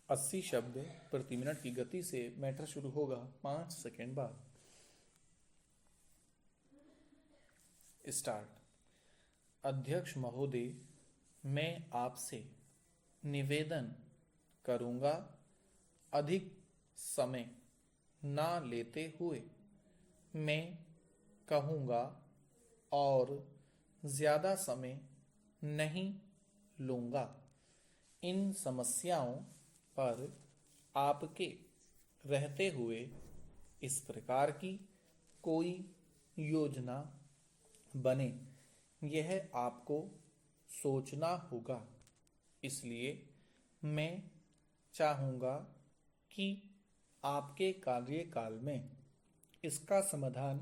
80 शब्द प्रति मिनट की गति से मैटर शुरू होगा 5 सेकेंड बाद। स्टार्ट। अध्यक्ष महोदय, मैं आपसे निवेदन करूंगा, अधिक समय ना लेते हुए मैं कहूँगा और ज़्यादा समय नहीं लूँगा। इन समस्याओं पर आपके रहते हुए इस प्रकार की कोई योजना बने, यह आपको सोचना होगा। इसलिए मैं चाहूँगा कि आपके कार्यकाल में इसका समाधान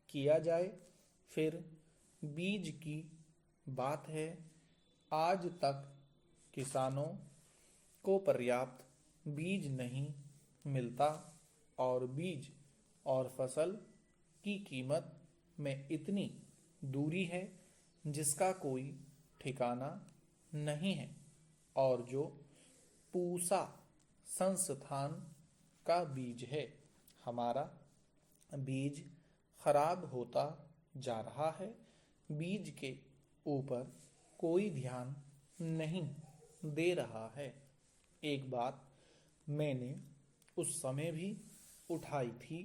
किया जाए। फिर बीज की बात है। आज तक किसानों को पर्याप्त बीज नहीं मिलता और बीज और फसल की कीमत में इतनी दूरी है जिसका कोई ठिकाना नहीं है, और जो पूसा संस्थान का बीज है, हमारा बीज खराब होता जा रहा है। बीज के ऊपर कोई ध्यान नहीं दे रहा है। एक बात मैंने उस समय भी उठाई थी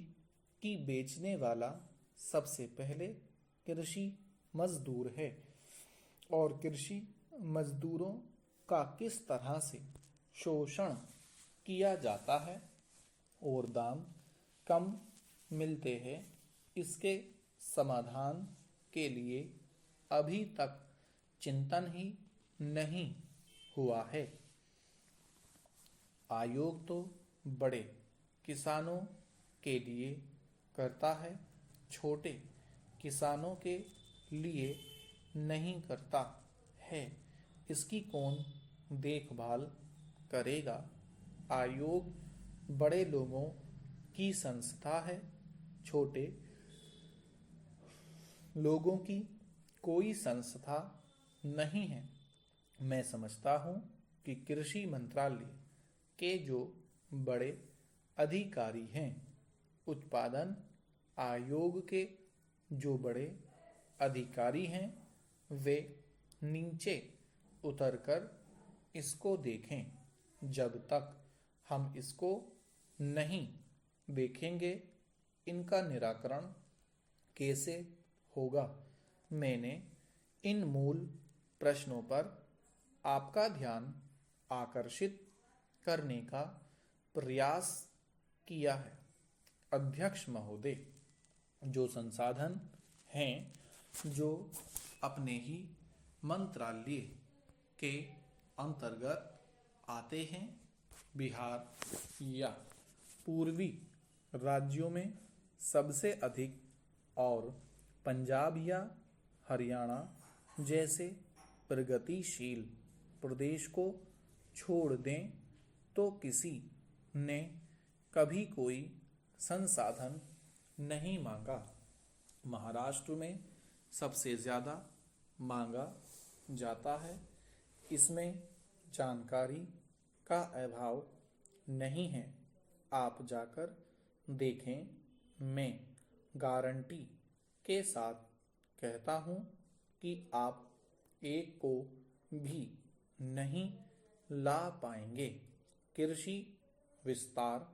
कि बेचने वाला सबसे पहले कृषि मजदूर है और कृषि मजदूरों का किस तरह से शोषण किया जाता है और दाम कम मिलते हैं, इसके समाधान के लिए अभी तक चिंतन ही नहीं हुआ है। आयोग तो बड़े किसानों के लिए करता है, छोटे किसानों के लिए नहीं करता है। इसकी कौन देखभाल करेगा? आयोग बड़े लोगों की संस्था है, छोटे लोगों की कोई संस्था नहीं है। मैं समझता हूँ कि कृषि मंत्रालय के जो बड़े अधिकारी हैं, उत्पादन आयोग के जो बड़े अधिकारी हैं, वे नीचे उतरकर इसको देखें। जब तक हम इसको नहीं देखेंगे, इनका निराकरण कैसे होगा? मैंने इन मूल प्रश्नों पर आपका ध्यान आकर्षित करने का प्रयास किया है। अध्यक्ष महोदय, जो संसाधन हैं जो अपने ही मंत्रालय के अंतर्गत आते हैं, बिहार या पूर्वी राज्यों में सबसे अधिक और पंजाब या हरियाणा जैसे प्रगतिशील प्रदेश को छोड़ दें तो किसी ने कभी कोई संसाधन नहीं मांगा। महाराष्ट्र में सबसे ज़्यादा मांगा जाता है। इसमें जानकारी का अभाव नहीं है। आप जाकर देखें। मैं गारंटी के साथ कहता हूँ कि आप एक को भी नहीं ला पाएंगे। कृषि विस्तार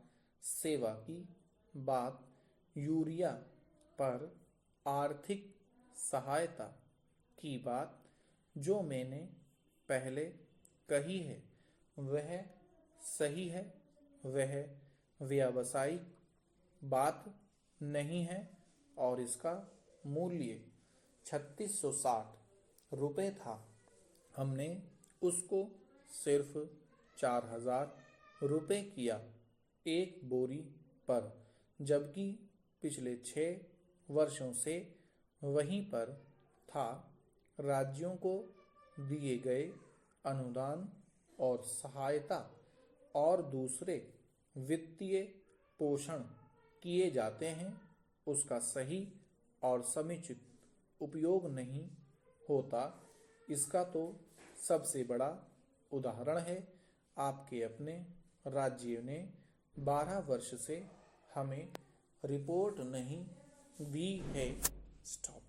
सेवा की बात, यूरिया पर आर्थिक सहायता की बात जो मैंने पहले कही है, वह सही है। वह व्यावसायिक बात नहीं है और इसका मूल्य 3660 रुपये था। हमने उसको सिर्फ 4000 रुपये किया एक बोरी पर, जबकि पिछले 6 वर्षों से वहीं पर था। राज्यों को दिए गए अनुदान और सहायता और दूसरे वित्तीय पोषण किए जाते हैं, उसका सही और समुचित उपयोग नहीं होता। इसका तो सबसे बड़ा उदाहरण है आपके अपने राज्य ने 12 वर्ष से हमें रिपोर्ट नहीं दी है। स्टॉप।